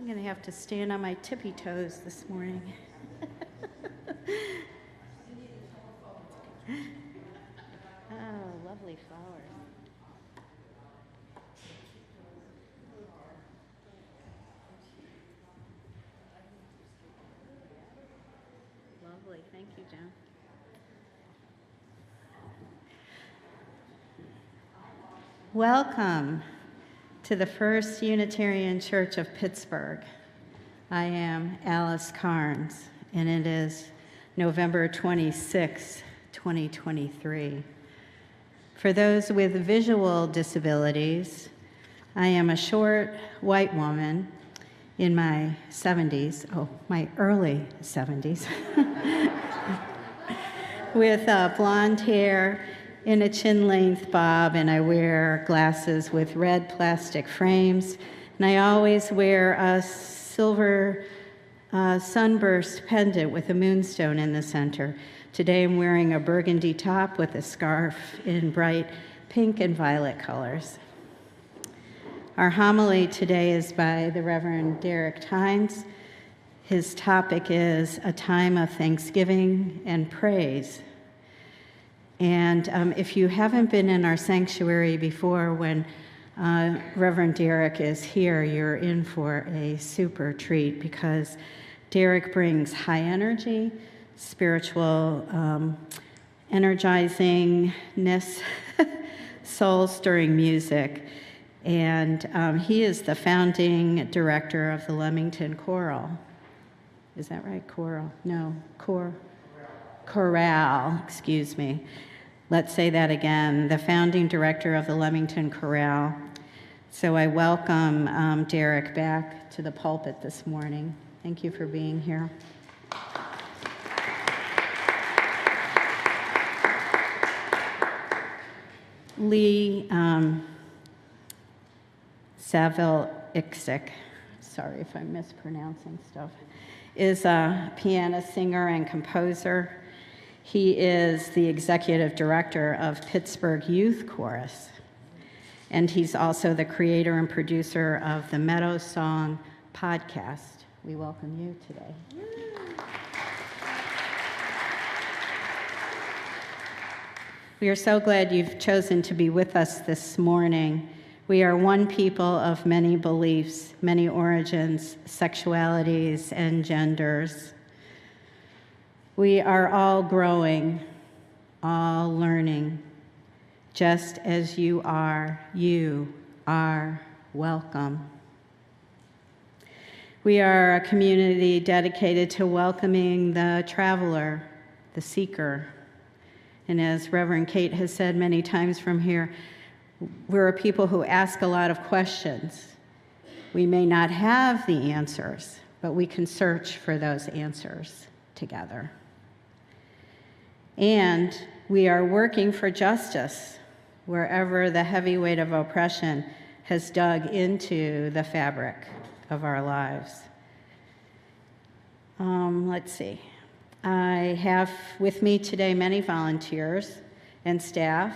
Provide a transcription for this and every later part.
I'm going to have to stand on my tippy toes this morning. Oh, lovely flowers. Lovely. Thank you, Jen. Welcome to the First Unitarian Church of Pittsburgh. I am Alice Carnes, and it is November 26, 2023. For those with visual disabilities, I am a short white woman in my 70s, my early 70s, with blonde hair in a chin-length bob, and I wear glasses with red plastic frames, and I always wear a silver sunburst pendant with a moonstone in the center. Today I'm wearing a burgundy top with a scarf in bright pink and violet colors. Our homily today is by the Reverend Deryck. His topic is a time of thanksgiving and praise. And if you haven't been in our sanctuary before, when Reverend Deryck is here, you're in for a super treat, because Deryck brings high energy, spiritual energizingness, soul-stirring music. And he is the founding director of the Leamington Choral. Is that right? Choral? No, Chorale, excuse me. Let's say that again. The founding director of the Leamington Chorale. So I welcome Deryck back to the pulpit this morning. Thank you for being here. Lee Saville-Iksik, sorry if I'm mispronouncing stuff, is a pianist, singer, and composer. He is the executive director of Pittsburgh Youth Chorus, and he's also the creator and producer of the Meadow Song podcast. We welcome you today. We are so glad you've chosen to be with us this morning. We are one people of many beliefs, many origins, sexualities, and genders. We are all growing, all learning. Just as you are welcome. We are a community dedicated to welcoming the traveler, the seeker. And as Reverend Kate has said many times from here, we're a people who ask a lot of questions. We may not have the answers, but we can search for those answers together. And we are working for justice wherever the heavy weight of oppression has dug into the fabric of our lives. Let's see. I have with me today many volunteers and staff,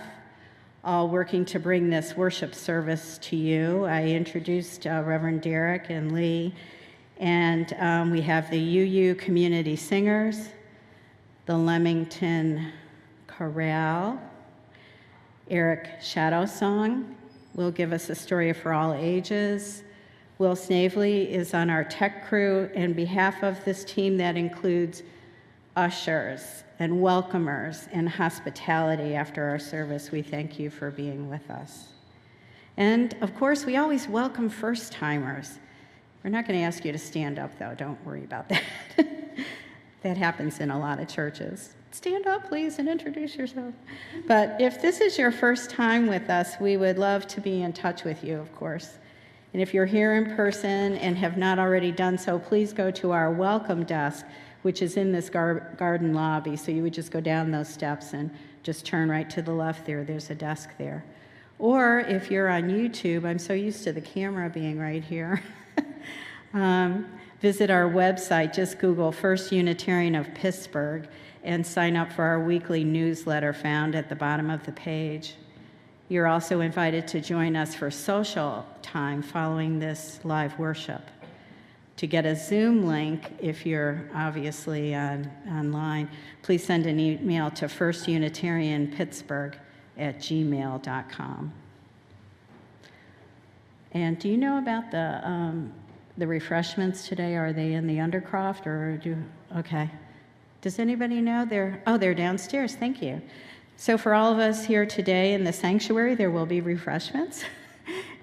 all working to bring this worship service to you. I introduced Reverend Deryck and Lee, and we have the UU Community Singers, the Leamington Chorale, Eric Shadow Song will give us a story for all ages. Will Snavely is on our tech crew. On behalf of this team that includes ushers and welcomers and hospitality after our service, we thank you for being with us. And of course, we always welcome first-timers. We're not going to ask you to stand up, though. Don't worry about that. That happens in a lot of churches. Stand up, please, and introduce yourself. But if this is your first time with us, we would love to be in touch with you, of course. And if you're here in person and have not already done so, please go to our welcome desk, which is in this garden lobby. So you would just go down those steps and just turn right to the left there. There's a desk there. Or if you're on YouTube, I'm so used to the camera being right here. Visit our website, just Google First Unitarian of Pittsburgh, and sign up for our weekly newsletter found at the bottom of the page. You're also invited to join us for social time following this live worship. To get a Zoom link, if you're obviously online, please send an email to firstunitarianpittsburgh@gmail.com. And do you know about the refreshments today? Are they in the Undercroft okay. Does anybody know? They're downstairs, thank you. So for all of us here today in the sanctuary, there will be refreshments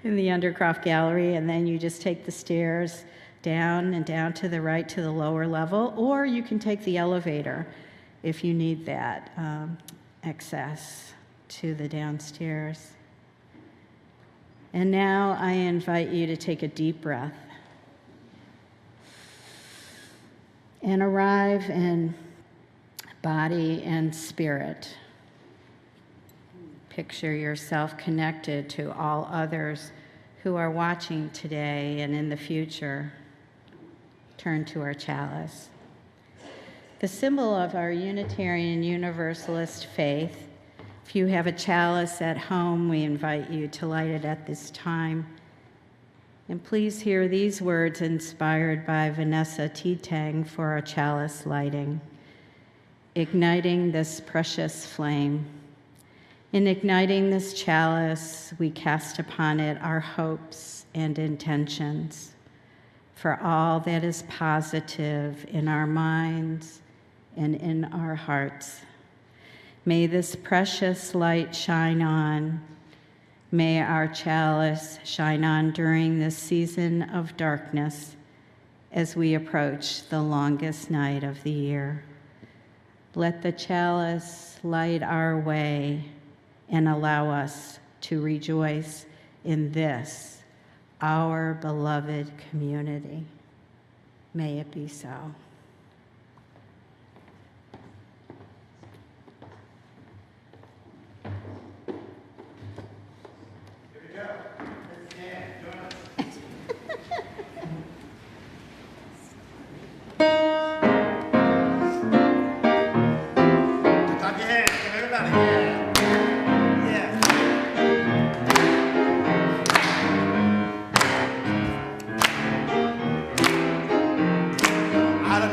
in the Undercroft Gallery, and then you just take the stairs down and down to the right to the lower level, or you can take the elevator if you need that access to the downstairs. And now I invite you to take a deep breath and arrive in body and spirit. Picture yourself connected to all others who are watching today and in the future. Turn to our chalice. The symbol of our Unitarian Universalist faith. If you have a chalice at home, we invite you to light it at this time. And please hear these words inspired by Vanessa Titang for our chalice lighting. Igniting this precious flame. In igniting this chalice, we cast upon it our hopes and intentions for all that is positive in our minds and in our hearts. May this precious light shine on. May our chalice shine on during this season of darkness as we approach the longest night of the year. Let the chalice light our way and allow us to rejoice in this, our beloved community. May it be so. Out of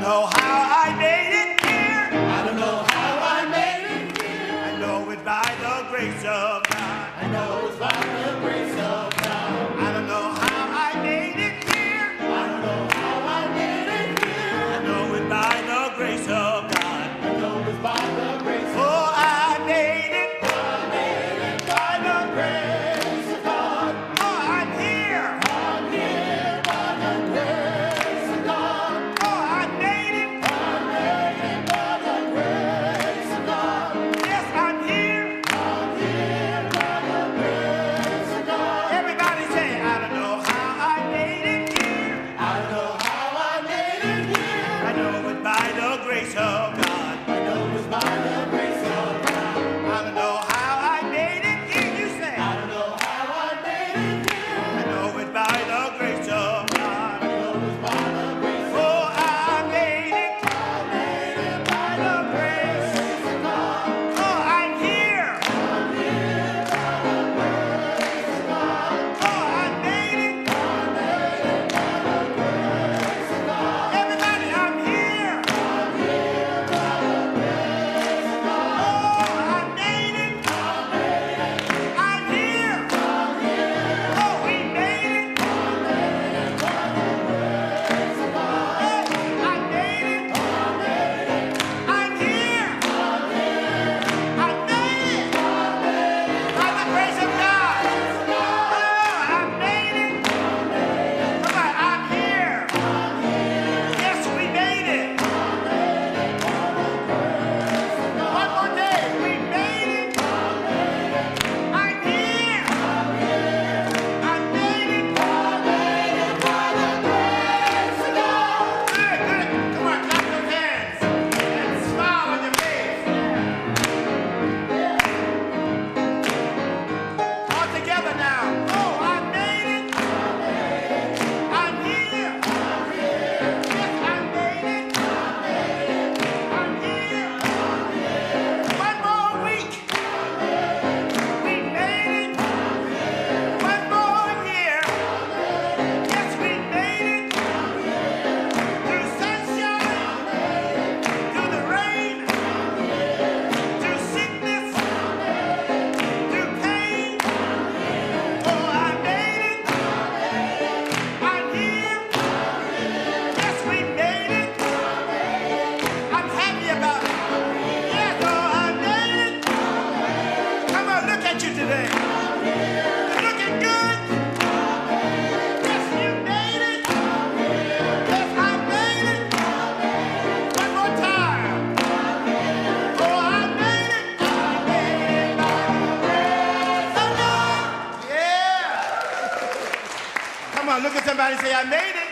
Everybody say, I made it.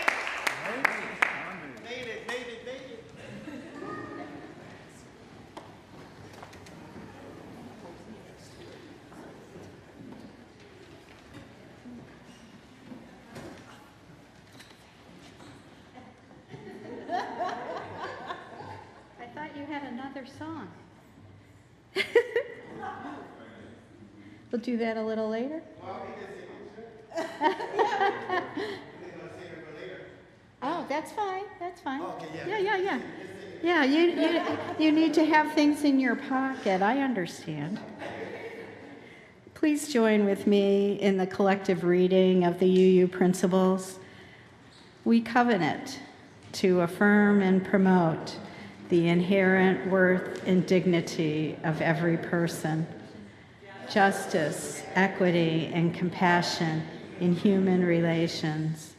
Made it. I thought you had another song. We'll do that a little later. Oh, that's fine. That's fine. Yeah. Yeah, you need to have things in your pocket. I understand. Please join with me in the collective reading of the UU principles. We covenant to affirm and promote the inherent worth and dignity of every person, justice, equity, and compassion in human relations,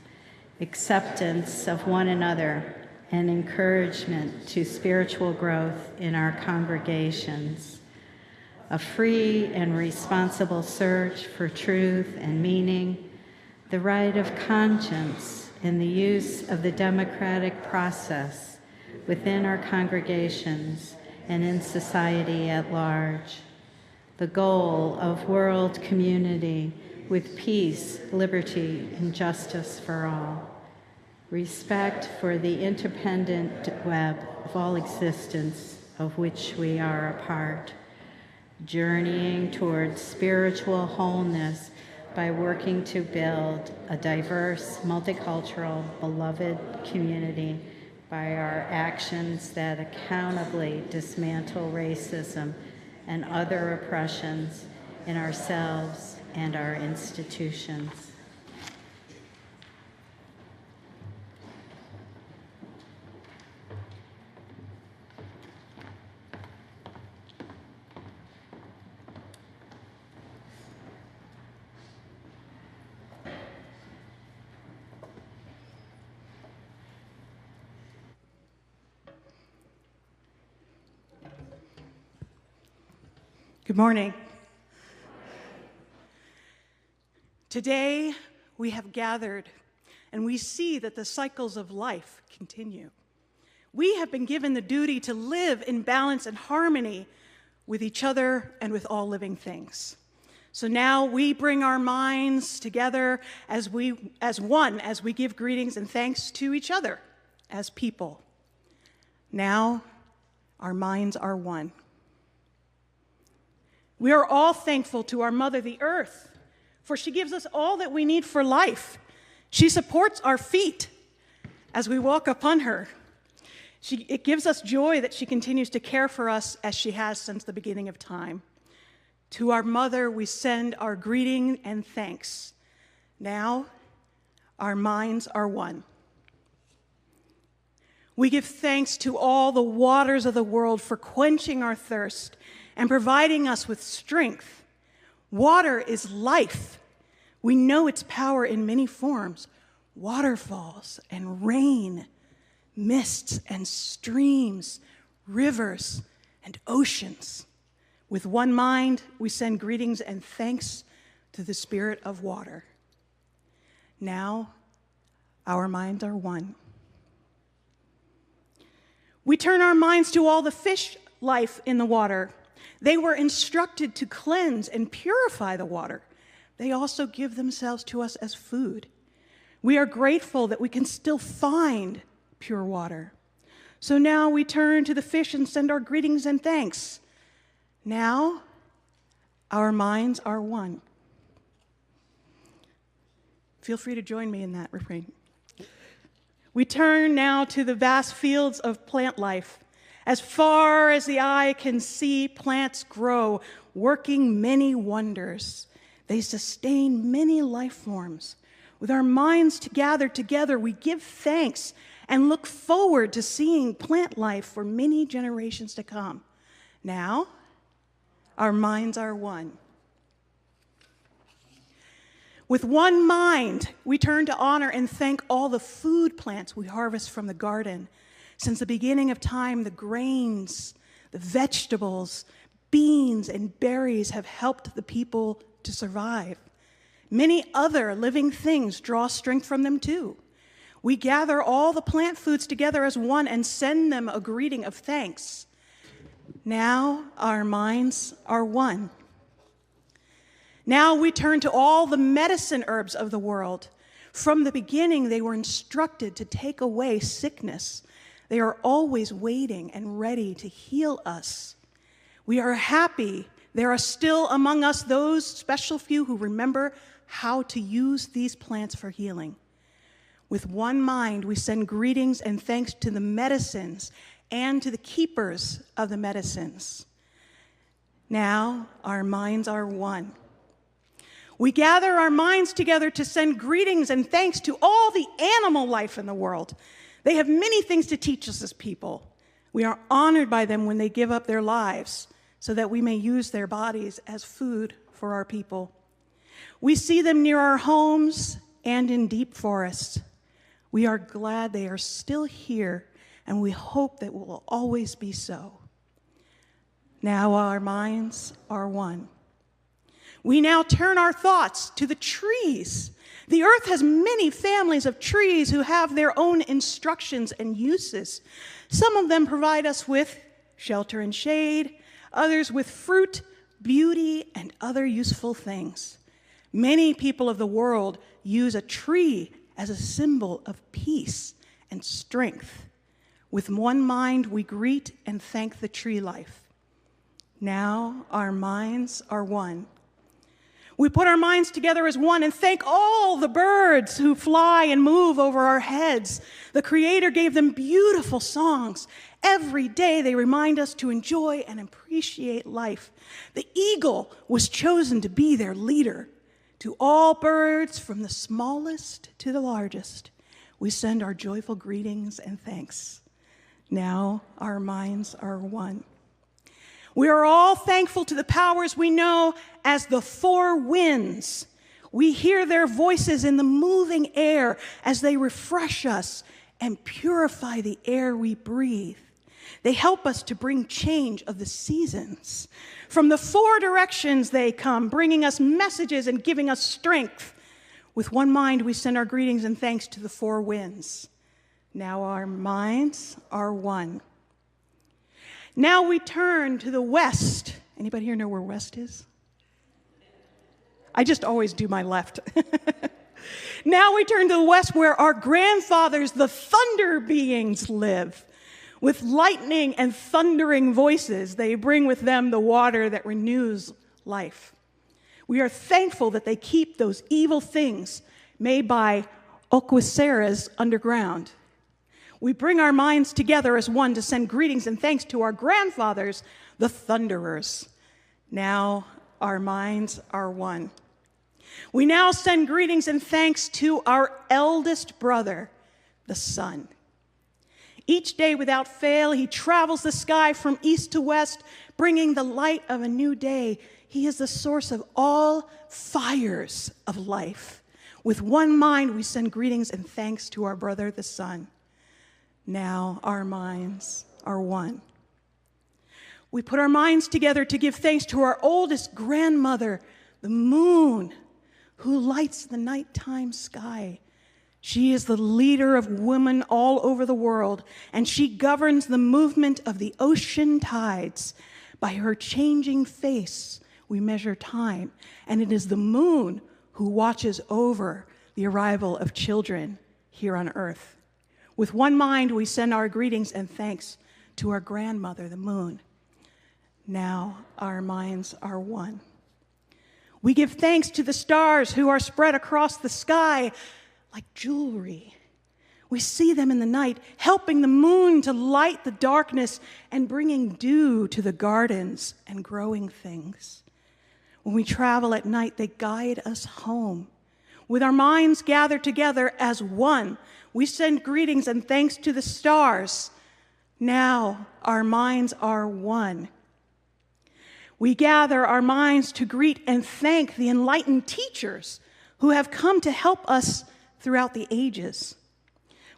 acceptance of one another, and encouragement to spiritual growth in our congregations, a free and responsible search for truth and meaning, the right of conscience, and the use of the democratic process within our congregations and in society at large, the goal of world community with peace, liberty, and justice for all, respect for the interdependent web of all existence of which we are a part, journeying towards spiritual wholeness by working to build a diverse, multicultural, beloved community by our actions that accountably dismantle racism and other oppressions in ourselves and our institutions. Good morning. Today, we have gathered and we see that the cycles of life continue. We have been given the duty to live in balance and harmony with each other and with all living things. So now we bring our minds together as one, as we give greetings and thanks to each other as people. Now, our minds are one. We are all thankful to our Mother, the Earth, for she gives us all that we need for life. She supports our feet as we walk upon her. It gives us joy that she continues to care for us as she has since the beginning of time. To our Mother, we send our greeting and thanks. Now, our minds are one. We give thanks to all the waters of the world for quenching our thirst and providing us with strength. Water is life. We know its power in many forms: waterfalls and rain, mists and streams, rivers and oceans. With one mind, we send greetings and thanks to the Spirit of water. Now, our minds are one. We turn our minds to all the fish life in the water. They were instructed to cleanse and purify the water. They also give themselves to us as food. We are grateful that we can still find pure water. So now we turn to the fish and send our greetings and thanks. Now, our minds are one. Feel free to join me in that refrain. We turn now to the vast fields of plant life. As far as the eye can see, plants grow, working many wonders. They sustain many life forms. With our minds gathered together, we give thanks and look forward to seeing plant life for many generations to come. Now, our minds are one. With one mind, we turn to honor and thank all the food plants we harvest from the garden. Since the beginning of time, the grains, the vegetables, beans, and berries have helped the people to survive. Many other living things draw strength from them too. We gather all the plant foods together as one and send them a greeting of thanks. Now our minds are one. Now we turn to all the medicine herbs of the world. From the beginning, they were instructed to take away sickness. They are always waiting and ready to heal us. We are happy there are still among us those special few who remember how to use these plants for healing. With one mind, we send greetings and thanks to the medicines and to the keepers of the medicines. Now our minds are one. We gather our minds together to send greetings and thanks to all the animal life in the world. They have many things to teach us as people. We are honored by them when they give up their lives so that we may use their bodies as food for our people. We see them near our homes and in deep forests. We are glad they are still here, and we hope that it will always be so. Now our minds are one. We now turn our thoughts to the trees. The earth has many families of trees who have their own instructions and uses. Some of them provide us with shelter and shade, others with fruit, beauty, and other useful things. Many people of the world use a tree as a symbol of peace and strength. With one mind, we greet and thank the tree life. Now our minds are one. We put our minds together as one and thank all the birds who fly and move over our heads. The Creator gave them beautiful songs. Every day they remind us to enjoy and appreciate life. The eagle was chosen to be their leader. To all birds, from the smallest to the largest, we send our joyful greetings and thanks. Now our minds are one. We are all thankful to the powers we know as the four winds. We hear their voices in the moving air as they refresh us and purify the air we breathe. They help us to bring change of the seasons. From the four directions they come, bringing us messages and giving us strength. With one mind, we send our greetings and thanks to the four winds. Now our minds are one. Now we turn to the west. Anybody here know where west is? I just always do my left. Now we turn to the west where our grandfathers, the thunder beings, live. With lightning and thundering voices, they bring with them the water that renews life. We are thankful that they keep those evil things made by Oquiceras underground. We bring our minds together as one to send greetings and thanks to our grandfathers, the thunderers. Now our minds are one. We now send greetings and thanks to our eldest brother, the sun. Each day without fail, he travels the sky from east to west, bringing the light of a new day. He is the source of all fires of life. With one mind, we send greetings and thanks to our brother, the sun. Now our minds are one. We put our minds together to give thanks to our oldest grandmother, the moon, who lights the nighttime sky. She is the leader of women all over the world, and she governs the movement of the ocean tides. By her changing face, we measure time, and it is the moon who watches over the arrival of children here on earth. With one mind, we send our greetings and thanks to our grandmother, the moon. Now our minds are one. We give thanks to the stars who are spread across the sky like jewelry. We see them in the night, helping the moon to light the darkness and bringing dew to the gardens and growing things. When we travel at night, they guide us home. With our minds gathered together as one, we send greetings and thanks to the stars. Now our minds are one. We gather our minds to greet and thank the enlightened teachers who have come to help us throughout the ages.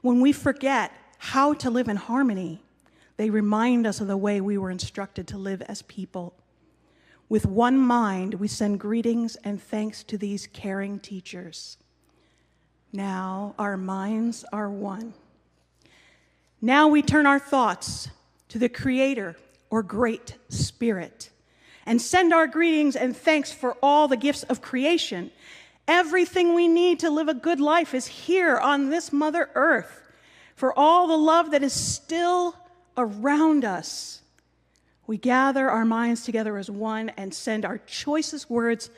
When we forget how to live in harmony, they remind us of the way we were instructed to live as people. With one mind, we send greetings and thanks to these caring teachers. Now our minds are one. Now we turn our thoughts to the Creator or Great Spirit and send our greetings and thanks for all the gifts of creation. Everything we need to live a good life is here on this Mother Earth, for all the love that is still around us. We gather our minds together as one and send our choicest words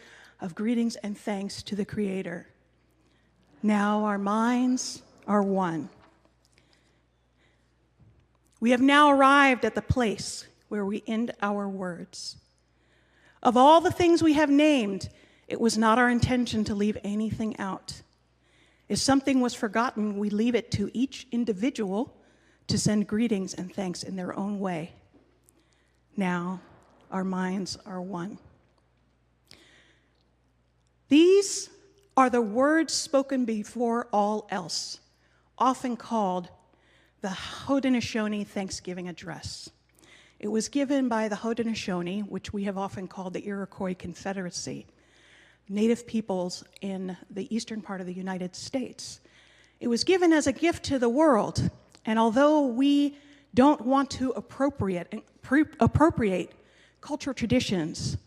of greetings and thanks to the Creator. Now our minds are one. We have now arrived at the place where we end our words. Of all the things we have named, it was not our intention to leave anything out. If something was forgotten, we leave it to each individual to send greetings and thanks in their own way. Now, our minds are one. These are the words spoken before all else, often called the Haudenosaunee Thanksgiving Address. It was given by the Haudenosaunee, which we have often called the Iroquois Confederacy, Native peoples in the eastern part of the United States. It was given as a gift to the world, and although we don't want to appropriate cultural traditions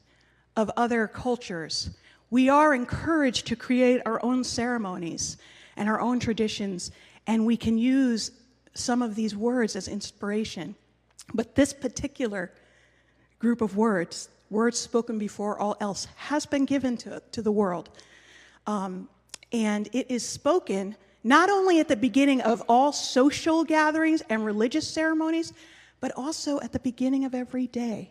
of other cultures, we are encouraged to create our own ceremonies and our own traditions, and we can use some of these words as inspiration. But this particular group of words spoken before all else, has been given to the world. And it is spoken not only at the beginning of all social gatherings and religious ceremonies, but also at the beginning of every day.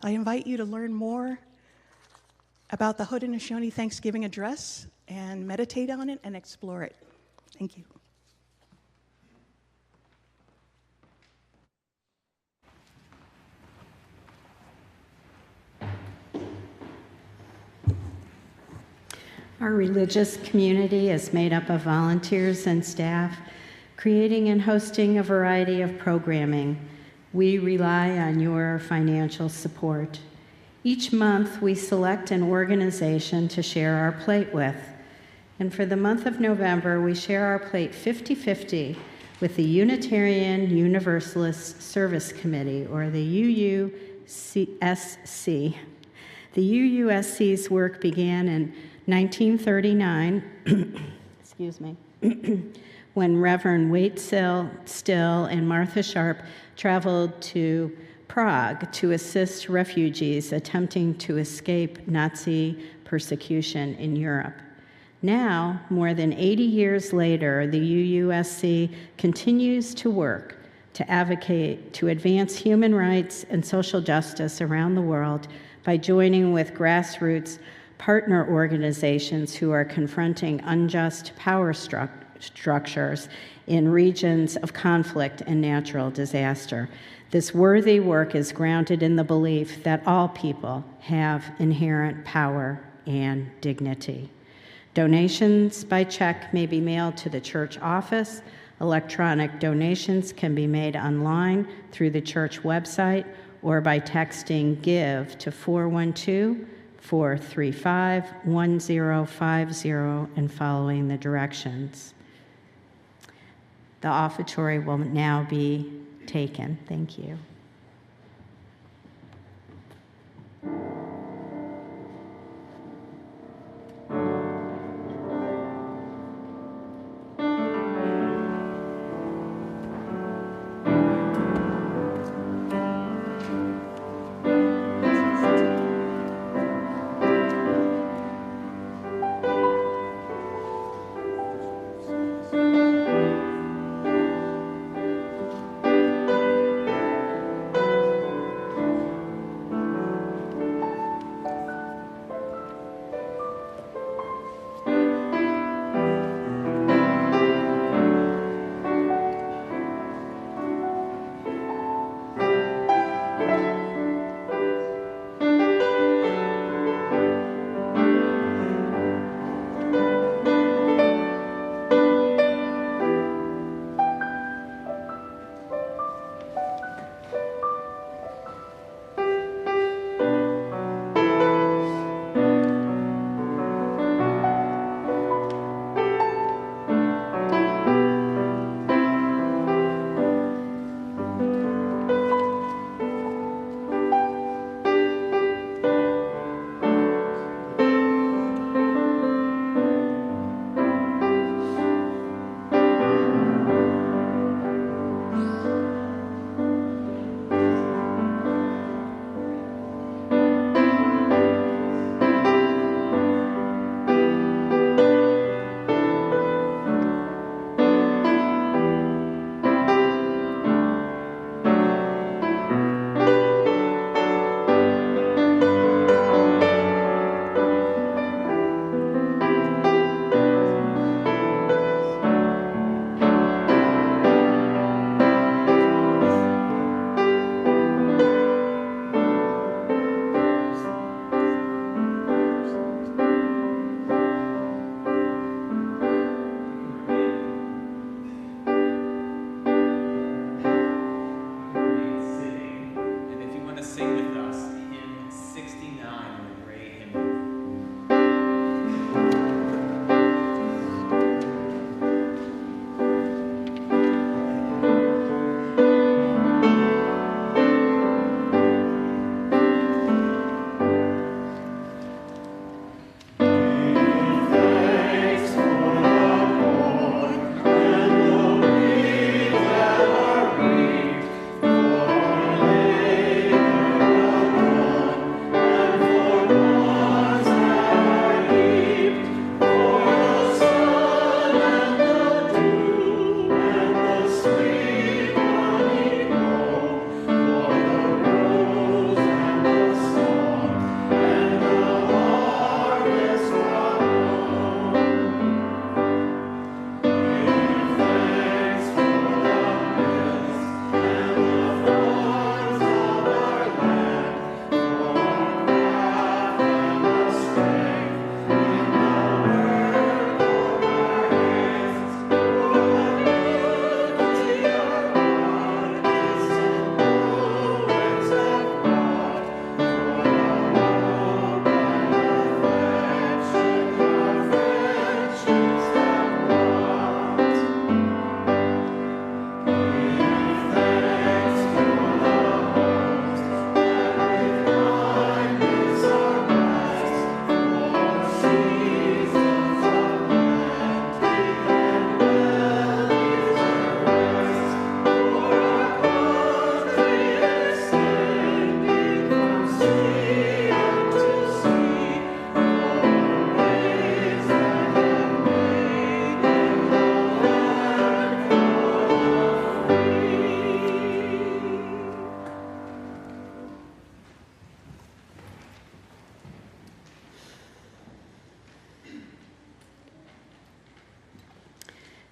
I invite you to learn more about the Haudenosaunee Thanksgiving Address and meditate on it and explore it. Thank you. Our religious community is made up of volunteers and staff, creating and hosting a variety of programming. We rely on your financial support. Each month, we select an organization to share our plate with. And for the month of November, we share our plate 50-50 with the Unitarian Universalist Service Committee, or the UUSC. The UUSC's work began in 1939, excuse me, when Reverend Waite Still and Martha Sharp traveled to Prague to assist refugees attempting to escape Nazi persecution in Europe. Now, more than 80 years later, the UUSC continues to work to advocate to advance human rights and social justice around the world by joining with grassroots partner organizations who are confronting unjust power structures in regions of conflict and natural disaster. This worthy work is grounded in the belief that all people have inherent power and dignity. Donations by check may be mailed to the church office. Electronic donations can be made online through the church website or by texting GIVE to 412-435-1050 and following the directions. The offertory will now be taken. Thank you.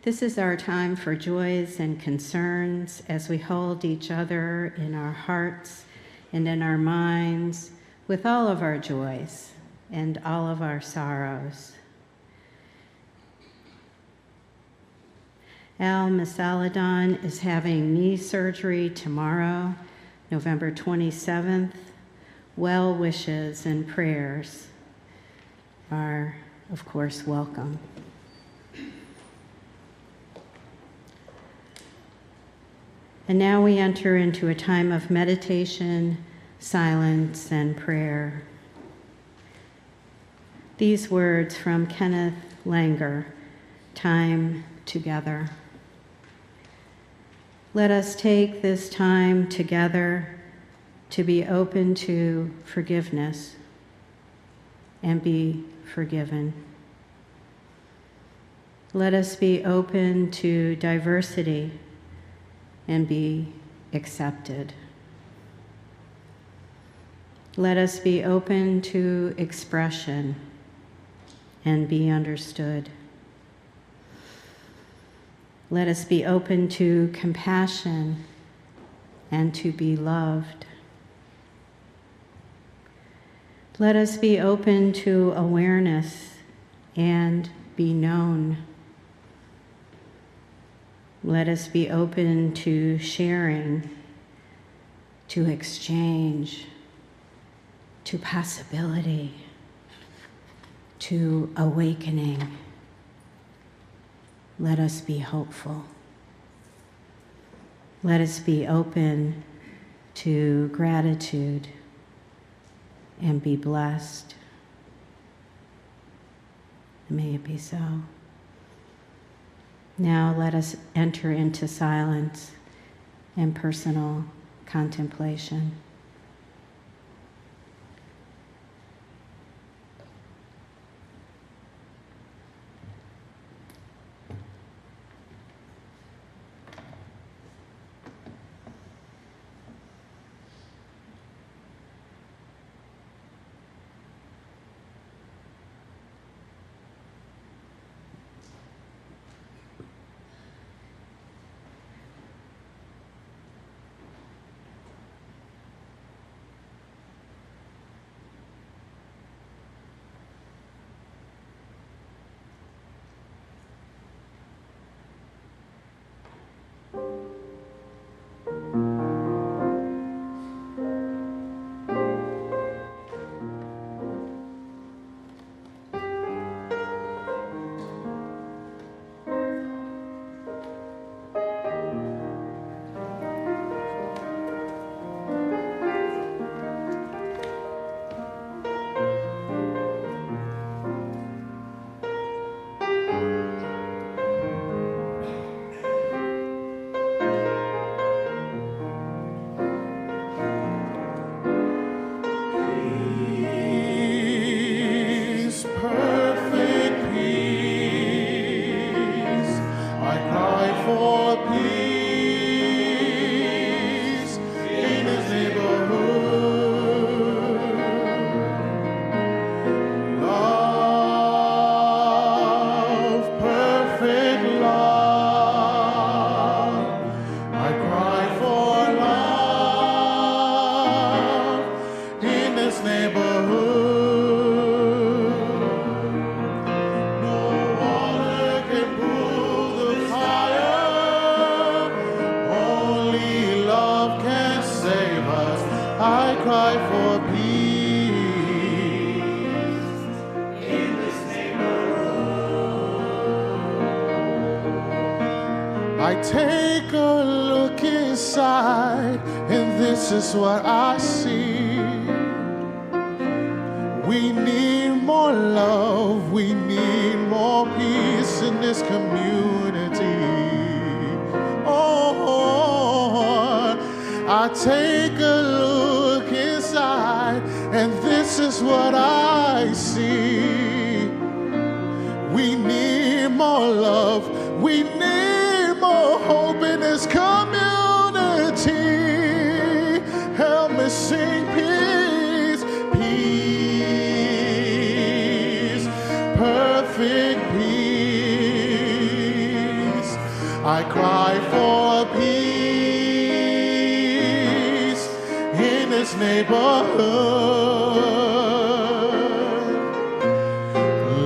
This is our time for joys and concerns as we hold each other in our hearts and in our minds with all of our joys and all of our sorrows. Al Masaladon is having knee surgery tomorrow, November 27th. Well wishes and prayers are, of course, welcome. And now we enter into a time of meditation, silence, and prayer. These words from Kenneth Langer, Time Together. Let us take this time together to be open to forgiveness and be forgiven. Let us be open to diversity and be accepted. Let us be open to expression and be understood. Let us be open to compassion and to be loved. Let us be open to awareness and be known. Let us be open to sharing, to exchange, to possibility, to awakening. Let us be hopeful. Let us be open to gratitude and be blessed. May it be so. Now let us enter into silence and personal contemplation. I take a look inside, and this is what I see. We need more love, we need more peace in this community. Oh, I take a look inside, and this is what I see. We need more love, we need more hope in this community. Help me sing peace, peace, perfect peace. I cry for peace in this neighborhood.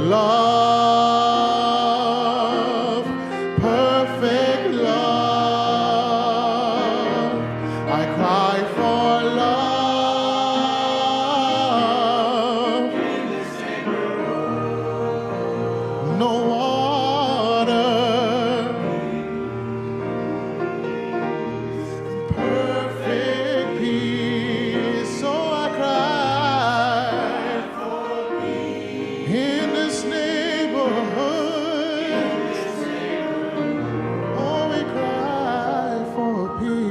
Love, perfect love. I cry for love. No water, perfect peace. So I cry in this neighborhood. Oh, we cry for peace.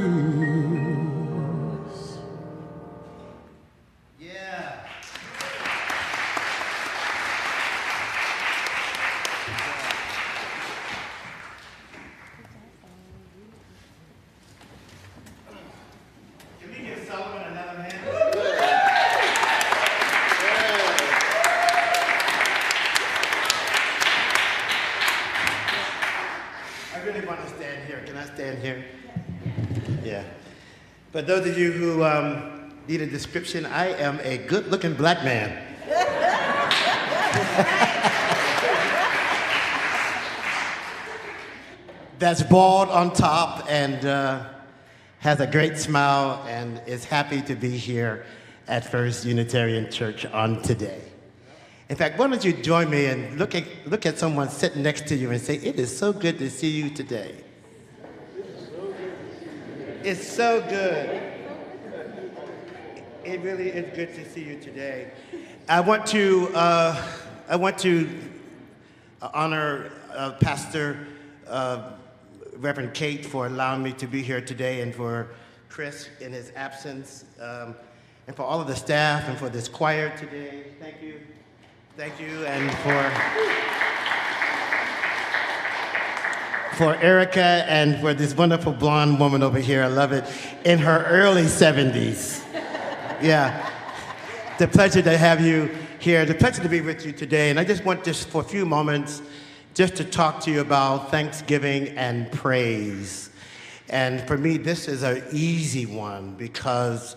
Yeah. Can we give Sullivan another hand? I really want to stand here. Can I stand here? Yeah. For those of you who need a description, I am a good-looking black man. That's bald on top and has a great smile and is happy to be here at First Unitarian Church on today. In fact, why don't you join me and look at someone sitting next to you and say, "It is so good to see you today." It's so good. It really is good to see you today. I want to honor Pastor Reverend Kate for allowing me to be here today, and for Chris in his absence, and for all of the staff and for this choir today. Thank you. Thank you, and for Erica and for this wonderful blonde woman over here. I love it. In her early 70s. Yeah. The pleasure to have you here. The pleasure to be with you today. And I just want just for a few moments just to talk to you about Thanksgiving and praise. And for me, this is an easy one because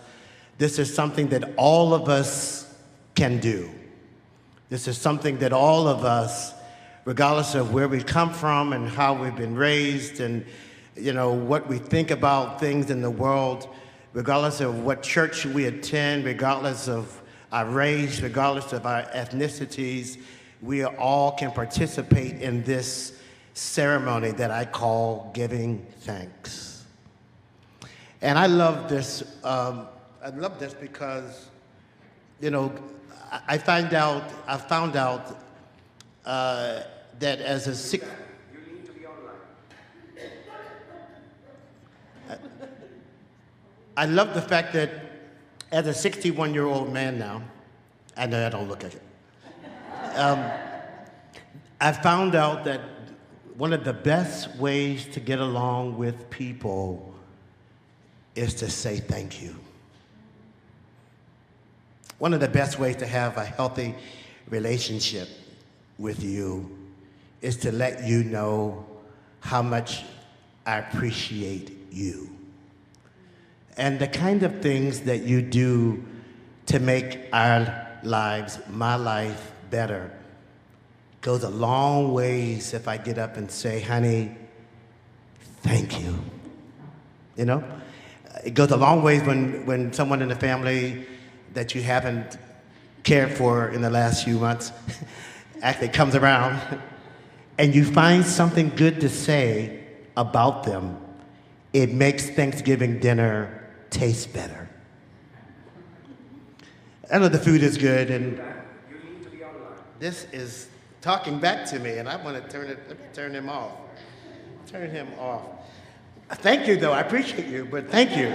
this is something that all of us can do. This is something that all of us, regardless of where we come from and how we've been raised and, you know, what we think about things in the world, regardless of what church we attend, regardless of our race, regardless of our ethnicities, we all can participate in this ceremony that I call giving thanks. And I love this. Because, you know, I found out that as a sick. You need to be online. I love the fact that as a 61-year-old man now, I know I don't look at it. I found out that one of the best ways to get along with people is to say thank you. One of the best ways to have a healthy relationship with you is to let you know how much I appreciate you. And the kind of things that you do to make our lives, my life, better goes a long ways if I get up and say, "Honey, thank you." You know? It goes a long ways when someone in the family that you haven't cared for in the last few months actually comes around and you find something good to say about them. It makes Thanksgiving dinner taste better. I know the food is good, and this is talking back to me, and I want to turn him off. Turn him off. Thank you, though. I appreciate you, but thank you.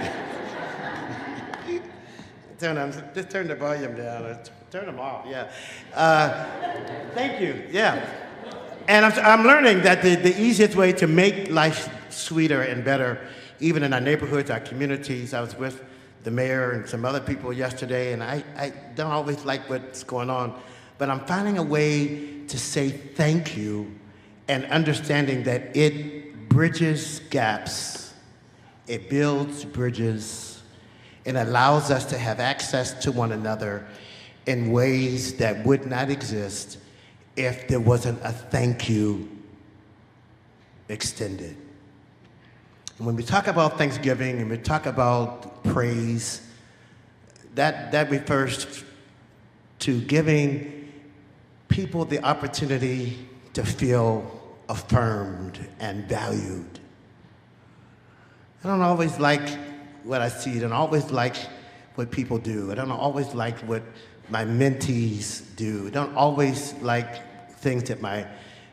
Just turn the volume down. Turn them off, yeah. Thank you, yeah. And I'm learning that the easiest way to make life sweeter and better, even in our neighborhoods, our communities. I was with the mayor and some other people yesterday, and I don't always like what's going on, but I'm finding a way to say thank you and understanding that it bridges gaps. It builds bridges and allows us to have access to one another in ways that would not exist if there wasn't a thank you extended. And when we talk about Thanksgiving and we talk about praise, that refers to giving people the opportunity to feel affirmed and valued. I don't always like what I see. I don't always like what people do. I don't always like what my mentees do. I don't always like things that my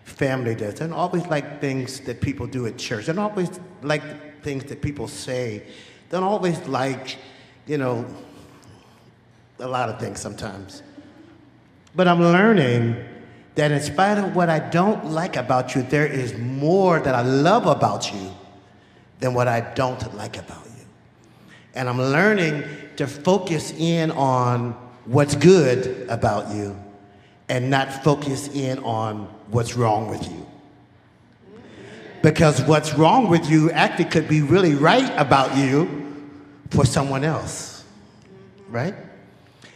family does. I don't always like things that people do at church. I don't always like things that people say. I don't always like, a lot of things sometimes. But I'm learning that in spite of what I don't like about you, there is more that I love about you than what I don't like about you. And I'm learning to focus in on what's good about you and not focus in on what's wrong with you. Because what's wrong with you actually could be really right about you for someone else, right?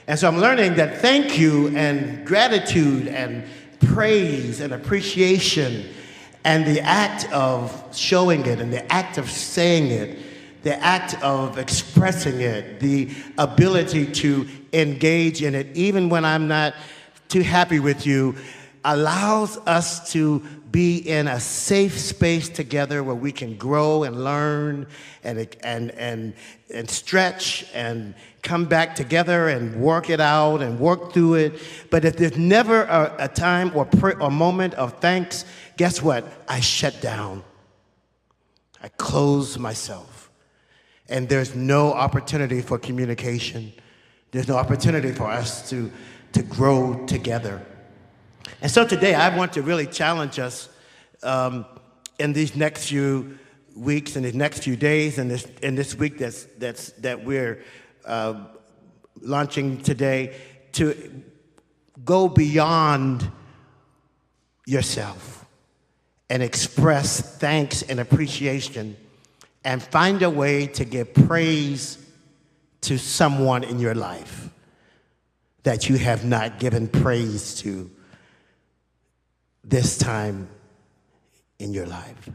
And so I'm learning that thank you and gratitude and praise and appreciation and the act of showing it and the act of saying it, the act of expressing it, the ability to engage in it, even when I'm not too happy with you, allows us to be in a safe space together where we can grow and learn and stretch and come back together and work it out and work through it. But if there's never a time or moment of thanks, guess what? I shut down. I close myself. And there's no opportunity for communication. There's no opportunity for us to grow together. And so today I want to really challenge us in these next few weeks and these next few days and this week that we're launching today, to go beyond yourself and express thanks and appreciation and find a way to give praise to someone in your life that you have not given praise to this time in your life.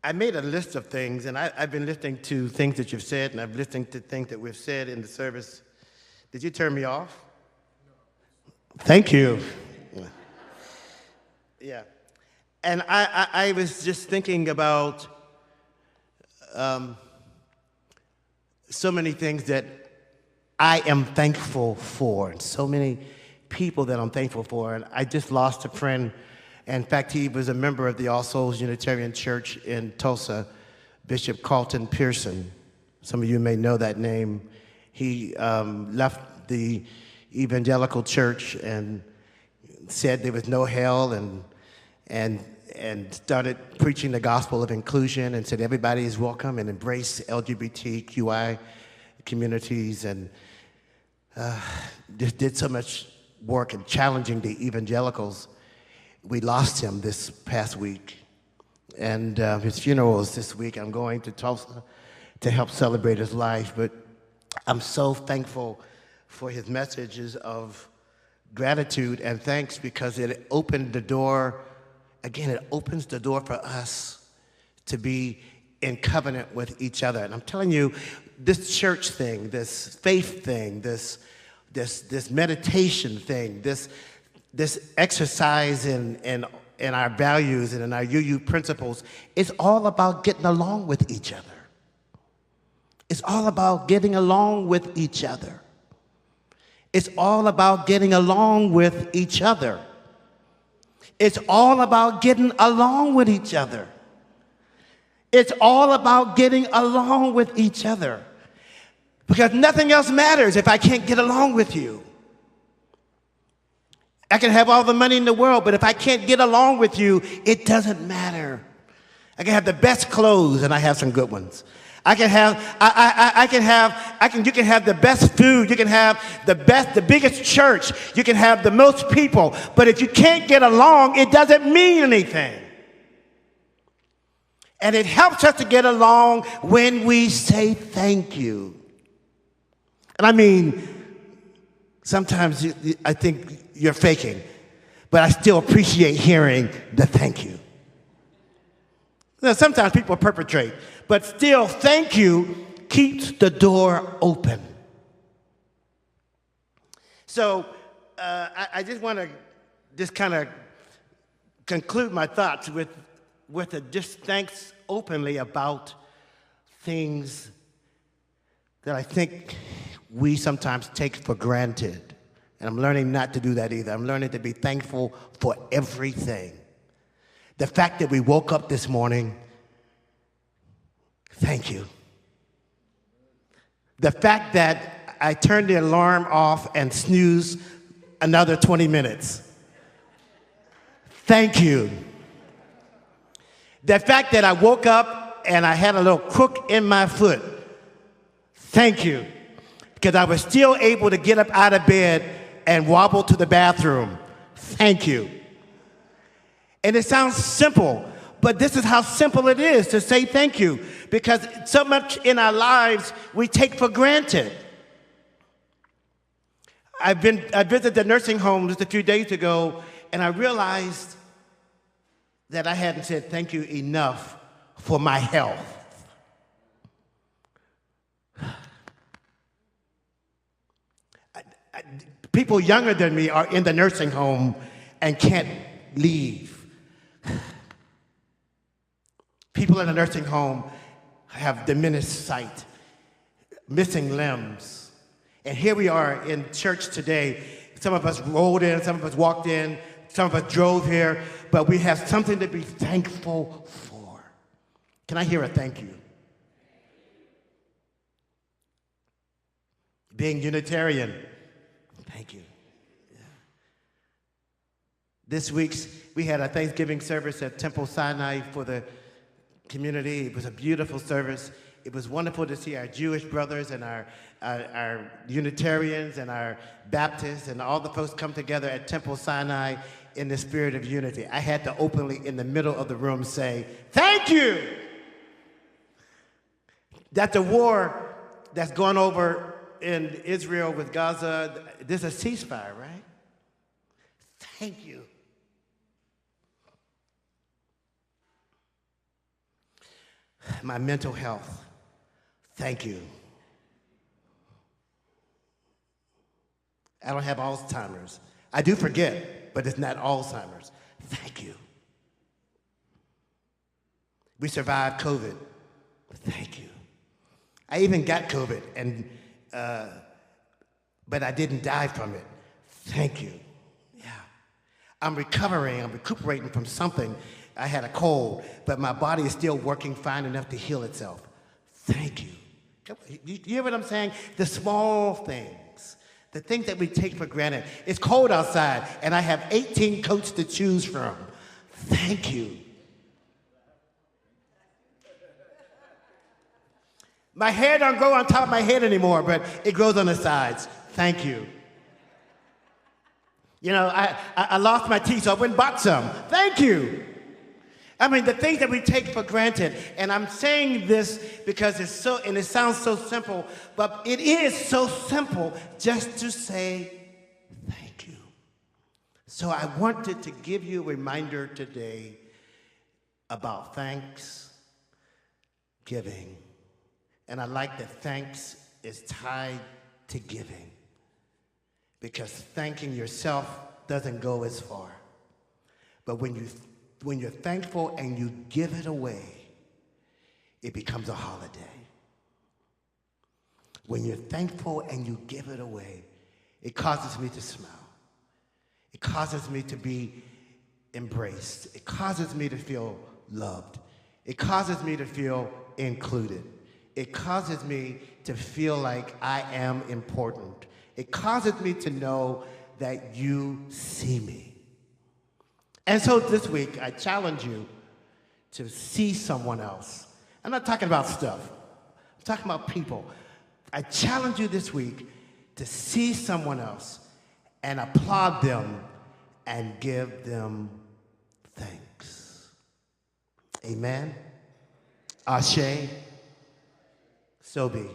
I made a list of things, and I've been listening to things that you've said, and I've listened to things that we've said in the service. Did you turn me off? No. Thank you. Yeah. And I was just thinking about so many things that I am thankful for, and so many people that I'm thankful for. And I just lost a friend. In fact, he was a member of the All Souls Unitarian Church in Tulsa, Bishop Carlton Pearson. Some of you may know that name. He left the evangelical church and said there was no hell, and started preaching the gospel of inclusion and said everybody is welcome and embrace LGBTQI communities, and just did so much work in challenging the evangelicals. We lost him this past week, and his funeral is this week. I'm going to Tulsa to help celebrate his life, but I'm so thankful for his messages of gratitude and thanks, because it opened the door. Again, it opens the door for us to be in covenant with each other. And I'm telling you, this church thing, this faith thing, this meditation thing, this exercise in our values and in our UU principles, it's all about getting along with each other. It's all about getting along with each other. It's all about getting along with each other. It's all about getting along with each other. It's all about getting along with each other. Because nothing else matters if I can't get along with you. I can have all the money in the world, but if I can't get along with you, it doesn't matter. I can have the best clothes, and I have some good ones. You can have the best food, you can have the biggest church, you can have the most people, but if you can't get along, it doesn't mean anything. And it helps us to get along when we say thank you. And I mean, sometimes I think you're faking, but I still appreciate hearing the thank you. Now, sometimes people perpetrate, but still, thank you keeps the door open. So I just want to just kind of conclude my thoughts with a just thanks openly about things that I think we sometimes take for granted. And I'm learning not to do that either. I'm learning to be thankful for everything. The fact that we woke up this morning, thank you. The fact that I turned the alarm off and snoozed another 20 minutes, thank you. The fact that I woke up and I had a little crook in my foot, thank you. Because I was still able to get up out of bed and wobble to the bathroom, thank you. And it sounds simple, but this is how simple it is to say thank you, because so much in our lives we take for granted. I visited the nursing home just a few days ago, and I realized that I hadn't said thank you enough for my health. People younger than me are in the nursing home and can't leave. People in the nursing home have diminished sight, missing limbs. And here we are in church today. Some of us rolled in, some of us walked in, some of us drove here, but we have something to be thankful for. Can I hear a thank you? Being Unitarian, thank you. Yeah. This week, we had a Thanksgiving service at Temple Sinai for the community. It was a beautiful service. It was wonderful to see our Jewish brothers and our Unitarians and our Baptists and all the folks come together at Temple Sinai in the spirit of unity. I had to openly, in the middle of the room, say, thank you! That the war that's gone over in Israel with Gaza, there's a ceasefire, right? Thank you. My mental health, thank you. I don't have Alzheimer's. I do forget, but it's not Alzheimer's. Thank you. We survived COVID. Thank you. I even got COVID, but I didn't die from it. Thank you. Yeah. I'm recuperating from something. I had a cold, but my body is still working fine enough to heal itself. Thank you. You hear what I'm saying? The small things, the things that we take for granted. It's cold outside, and I have 18 coats to choose from. Thank you. My hair don't grow on top of my head anymore, but it grows on the sides. Thank you. You know, I lost my teeth, so I went and bought some. Thank you. I mean, the things that we take for granted, and I'm saying this because it sounds so simple, but it is so simple just to say thank you. So I wanted to give you a reminder today about thanksgiving. And I like that thanks is tied to giving, because thanking yourself doesn't go as far. But when you're thankful and you give it away, it becomes a holiday. When you're thankful and you give it away, it causes me to smile. It causes me to be embraced. It causes me to feel loved. It causes me to feel included. It causes me to feel like I am important. It causes me to know that you see me. And so this week, I challenge you to see someone else. I'm not talking about stuff. I'm talking about people. I challenge you this week to see someone else and applaud them and give them thanks. Amen. Ashe. So be.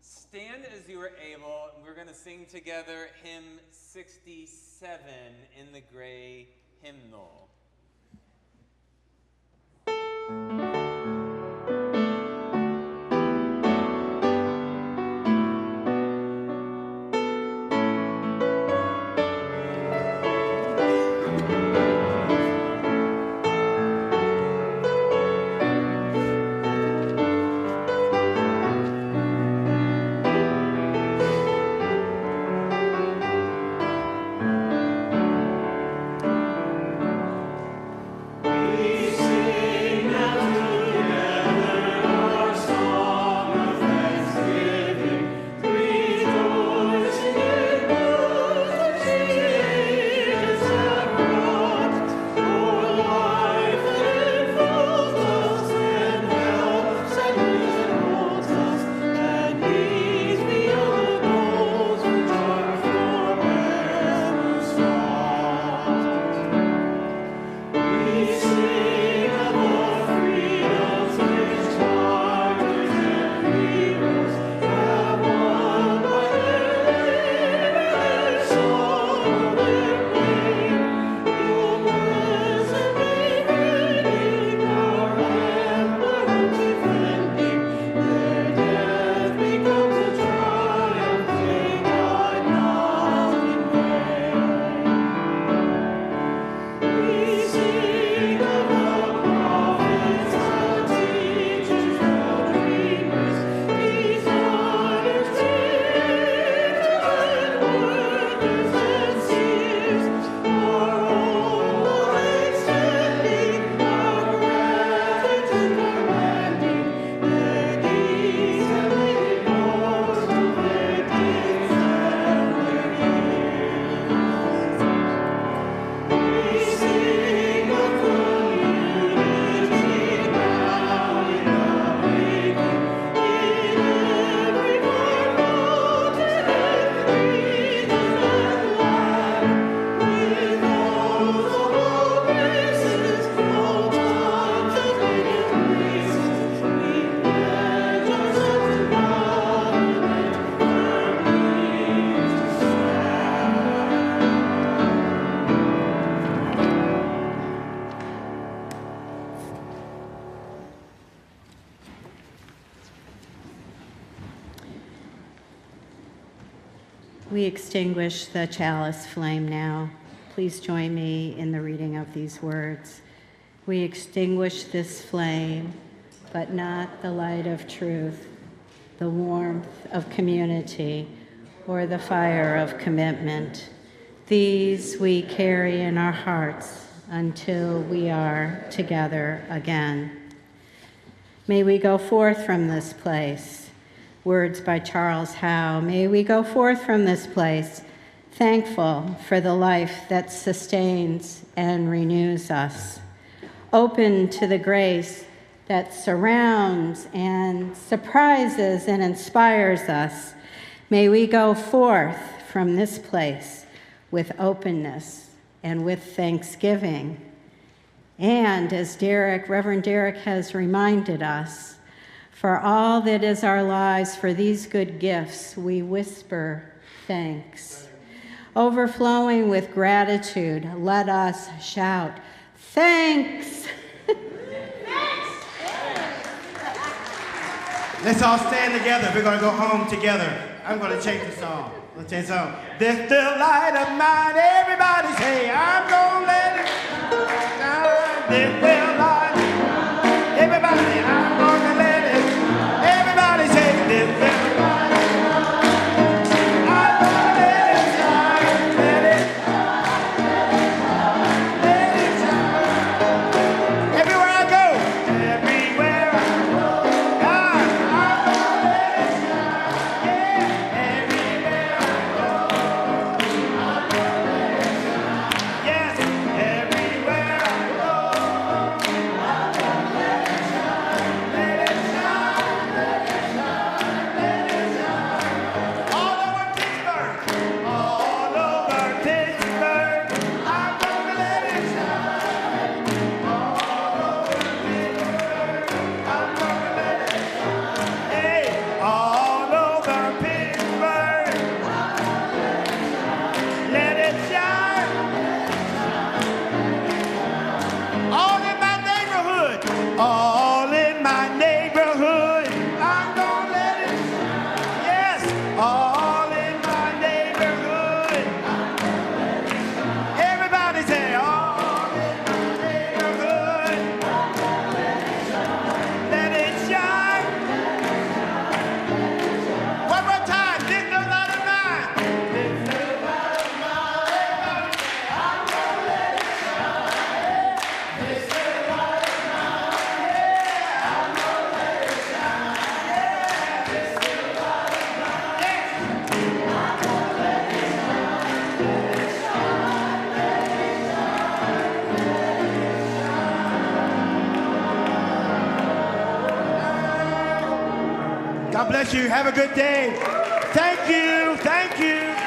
Stand as you are able. We're going to sing together hymn 67 in the gray hymnal. We extinguish the chalice flame now. Please join me in the reading of these words. We extinguish this flame, but not the light of truth, the warmth of community, or the fire of commitment. These we carry in our hearts until we are together again. May we go forth from this place. Words by Charles Howe. May we go forth from this place, thankful for the life that sustains and renews us, open to the grace that surrounds and surprises and inspires us. May we go forth from this place with openness and with thanksgiving. And as Reverend Deryck has reminded us, for all that is our lives, for these good gifts, we whisper thanks. Overflowing with gratitude, let us shout, thanks. Let's all stand together. We're going to go home together. I'm going to change the song. Let's change the song. This delight of mine, everybody say, I'm going to let it shine. This delight, everybody say, I'm going to let it. Everybody say, this delight, I'm going to let it shine. Let it shine. Everywhere I go, everywhere I go, God, I'm going to let it shine. Yeah, everywhere I go. God bless you. Have a good day. Thank you. Thank you.